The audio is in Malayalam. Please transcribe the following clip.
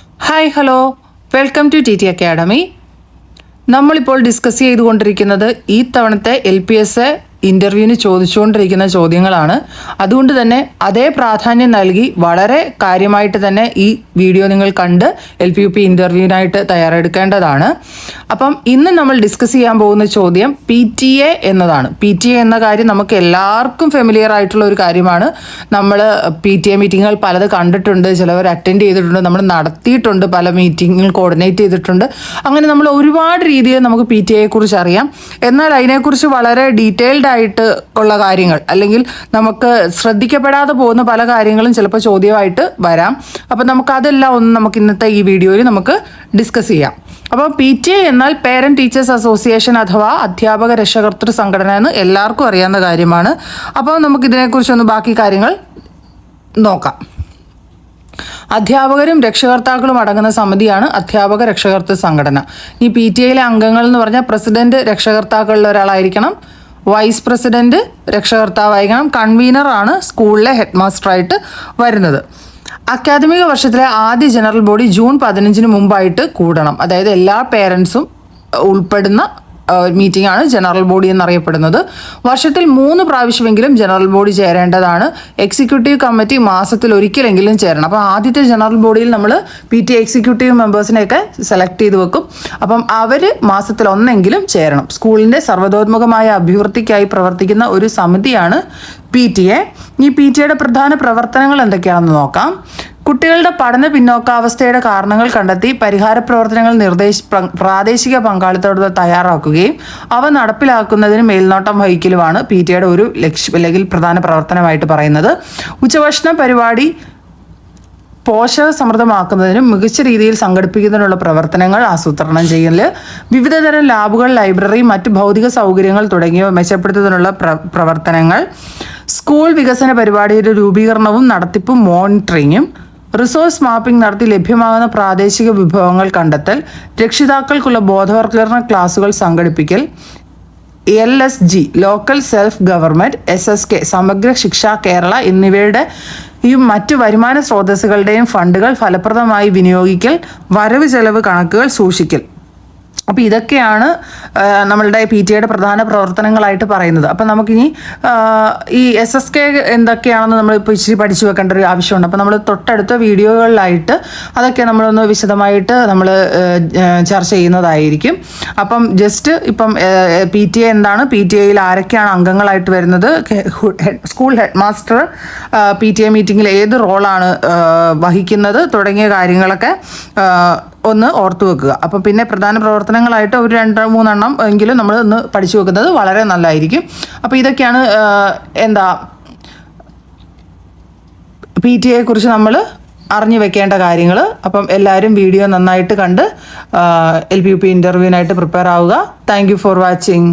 Hi hello welcome to T T academy. നമ്മളിപ്പോൾ ഡിസ്കസ് ചെയ്തുകൊണ്ടിരിക്കുന്നത് ഈ തവണത്തെ LPS ഇൻ്റർവ്യൂവിന് ചോദിച്ചുകൊണ്ടിരിക്കുന്ന ചോദ്യങ്ങളാണ്. അതുകൊണ്ട് തന്നെ അതേ പ്രാധാന്യം നൽകി വളരെ കാര്യമായിട്ട് തന്നെ ഈ വീഡിയോ നിങ്ങൾ കണ്ട് LPUP ഇൻ്റർവ്യൂവിനായിട്ട് തയ്യാറെടുക്കേണ്ടതാണ്. അപ്പം ഇന്ന് നമ്മൾ ഡിസ്കസ് ചെയ്യാൻ പോകുന്ന ചോദ്യം PTA എന്നതാണ്. PTA എന്ന കാര്യം നമുക്ക് എല്ലാവർക്കും ഫെമിലിയർ ആയിട്ടുള്ള ഒരു കാര്യമാണ്. നമ്മൾ PTA മീറ്റിങ്ങുകൾ പലത് കണ്ടിട്ടുണ്ട്, ചിലവർ അറ്റൻഡ് ചെയ്തിട്ടുണ്ട്, നമ്മൾ നടത്തിയിട്ടുണ്ട്, പല മീറ്റിങ്ങുകൾ കോർഡിനേറ്റ് ചെയ്തിട്ടുണ്ട്. അങ്ങനെ നമ്മൾ ഒരുപാട് രീതിയിൽ നമുക്ക് PTA കുറിച്ച് അറിയാം. എന്നാൽ അതിനെക്കുറിച്ച് വളരെ ഡീറ്റെയിൽഡ് ആയിട്ട് ഉള്ള കാര്യങ്ങൾ അല്ലെങ്കിൽ നമുക്ക് ശ്രദ്ധിക്കപ്പെടാതെ പോകുന്ന പല കാര്യങ്ങളും ചിലപ്പോൾ ചോദ്യമായിട്ട് വരാം. അപ്പം നമുക്കതെല്ലാം ഒന്ന് നമുക്ക് ഇന്നത്തെ ഈ വീഡിയോയിൽ നമുക്ക് ഡിസ്കസ് ചെയ്യാം. അപ്പോൾ PTA എന്നാൽ പേരൻറ് ടീച്ചേഴ്സ് അസോസിയേഷൻ അഥവാ അധ്യാപക രക്ഷകർതൃ സംഘടന എന്ന് എല്ലാവർക്കും അറിയാവുന്ന കാര്യമാണ്. അപ്പോൾ നമുക്കിതിനെക്കുറിച്ചൊന്ന് ബാക്കി കാര്യങ്ങൾ നോക്കാം. അധ്യാപകരും രക്ഷകർത്താക്കളും അടങ്ങുന്ന സമിതിയാണ് അധ്യാപക രക്ഷകർതൃ സംഘടന. ഈ PTA അംഗങ്ങൾ എന്ന് പറഞ്ഞാൽ പ്രസിഡന്റ് രക്ഷകർത്താക്കളിൽ ഒരാളായിരിക്കണം, വൈസ് പ്രസിഡന്റ് രക്ഷകർത്താവായിരിക്കണം, കൺവീനറാണ് സ്കൂളിലെ ഹെഡ് മാസ്റ്ററായിട്ട് വരുന്നത്. അക്കാദമിക വർഷത്തിലെ ആദ്യ ജനറൽ ബോഡി ജൂൺ 15 മുമ്പായിട്ട് കൂടണം. അതായത് എല്ലാ പേരൻസും ഉൾപ്പെടുന്ന മീറ്റിംഗ് ആണ് ജനറൽ ബോഡി എന്നറിയപ്പെടുന്നത്. വർഷത്തിൽ 3 പ്രാവശ്യമെങ്കിലും ജനറൽ ബോഡി ചേരേണ്ടതാണ്. എക്സിക്യൂട്ടീവ് കമ്മിറ്റി മാസത്തിൽ ഒരിക്കലെങ്കിലും ചേരണം. അപ്പോൾ ആദ്യത്തെ ജനറൽ ബോഡിയിൽ നമ്മൾ PTA എക്സിക്യൂട്ടീവ് മെമ്പേഴ്സിനെയൊക്കെ സെലക്ട് ചെയ്ത് വെക്കും. അപ്പം അവർ മാസത്തിൽ ഒന്നെങ്കിലും ചേരണം. സ്കൂളിൻ്റെ സർവ്വതോന്മുഖമായ അഭിവൃദ്ധിക്കായി പ്രവർത്തിക്കുന്ന ഒരു സമിതിയാണ് PTA. ഈ PTAയുടെ പ്രധാന പ്രവർത്തനങ്ങൾ എന്തൊക്കെയാണെന്ന് നോക്കാം. കുട്ടികളുടെ പഠന പിന്നോക്കാവസ്ഥയുടെ കാരണങ്ങൾ കണ്ടെത്തി പരിഹാര പ്രവർത്തനങ്ങൾ പ്രാദേശിക പങ്കാളിത്തത്തോടെ തയ്യാറാക്കുകയും അവ നടപ്പിലാക്കുന്നതിന് മേൽനോട്ടം വഹിക്കലുമാണ് PTAയുടെ ഒരു ലക്ഷ്യം അല്ലെങ്കിൽ പ്രധാന പ്രവർത്തനമായിട്ട് പറയുന്നത്. ഉച്ചഭക്ഷണ പരിപാടി പോഷകസമൃദ്ധമാക്കുന്നതിനും മികച്ച രീതിയിൽ സംഘടിപ്പിക്കുന്നതിനുള്ള പ്രവർത്തനങ്ങൾ ആസൂത്രണം ചെയ്യൽ, വിവിധതരം ലാബുകൾ, ലൈബ്രറി, മറ്റ് ഭൗതിക സൗകര്യങ്ങൾ തുടങ്ങിയവ മെച്ചപ്പെടുത്തുന്നതിനുള്ള പ്രവർത്തനങ്ങൾ, സ്കൂൾ വികസന പരിപാടിയുടെ രൂപീകരണവും നടത്തിപ്പും മോണിറ്ററിങ്ങും, റിസോഴ്സ് മാപ്പിംഗ് നടത്തി ലഭ്യമാകുന്ന പ്രാദേശിക വിഭവങ്ങൾ കണ്ടെത്തൽ, രക്ഷിതാക്കൾക്കുള്ള ബോധവൽക്കരണ ക്ലാസുകൾ സംഘടിപ്പിക്കൽ, LSG local self government, SSK സമഗ്ര ശിക്ഷ കേരള എന്നിവയുടെ ഈ മറ്റു വരുമാന സ്രോതസ്സുകളുടെയും ഫണ്ടുകൾ ഫലപ്രദമായി വിനിയോഗിക്കൽ, വരവ് ചെലവ് കണക്കുകൾ സൂക്ഷിക്കൽ. അപ്പോൾ ഇതൊക്കെയാണ് നമ്മളുടെ PTAയുടെ പ്രധാന പ്രവർത്തനങ്ങളായിട്ട് പറയുന്നത്. അപ്പം നമുക്കിനി ഈ SSK എന്തൊക്കെയാണെന്ന് നമ്മളിപ്പോൾ ഇച്ചിരി പഠിച്ചു വെക്കേണ്ട ഒരു ആവശ്യമുണ്ട്. അപ്പോൾ നമ്മൾ തൊട്ടടുത്ത വീഡിയോകളിലായിട്ട് അതൊക്കെ നമ്മളൊന്ന് വിശദമായിട്ട് നമ്മൾ ചർച്ച ചെയ്യുന്നതായിരിക്കും. അപ്പം ജസ്റ്റ് ഇപ്പം PTA എന്താണ്, PTAയിൽ ആരൊക്കെയാണ് അംഗങ്ങളായിട്ട് വരുന്നത്, സ്കൂൾ ഹെഡ് മാസ്റ്റർ PTA മീറ്റിങ്ങിൽ ഏത് റോളാണ് വഹിക്കുന്നത് തുടങ്ങിയ കാര്യങ്ങളൊക്കെ ഒന്ന് ഓർത്തു വെക്കുക. അപ്പം പിന്നെ പ്രധാന പ്രവർത്തനങ്ങളായിട്ട് ഒരു 2-3 എങ്കിലും നമ്മൾ ഒന്ന് പഠിച്ചു വെക്കുന്നത് വളരെ നല്ലതായിരിക്കും. അപ്പോൾ ഇതൊക്കെയാണ് PTA കുറിച്ച് നമ്മൾ അറിഞ്ഞു വെക്കേണ്ട കാര്യങ്ങൾ. അപ്പം എല്ലാവരും വീഡിയോ നന്നായിട്ട് കണ്ട് LPUP ഇൻ്റർവ്യൂവിനായിട്ട് പ്രിപ്പയർ ആവുക. Thank you for watching.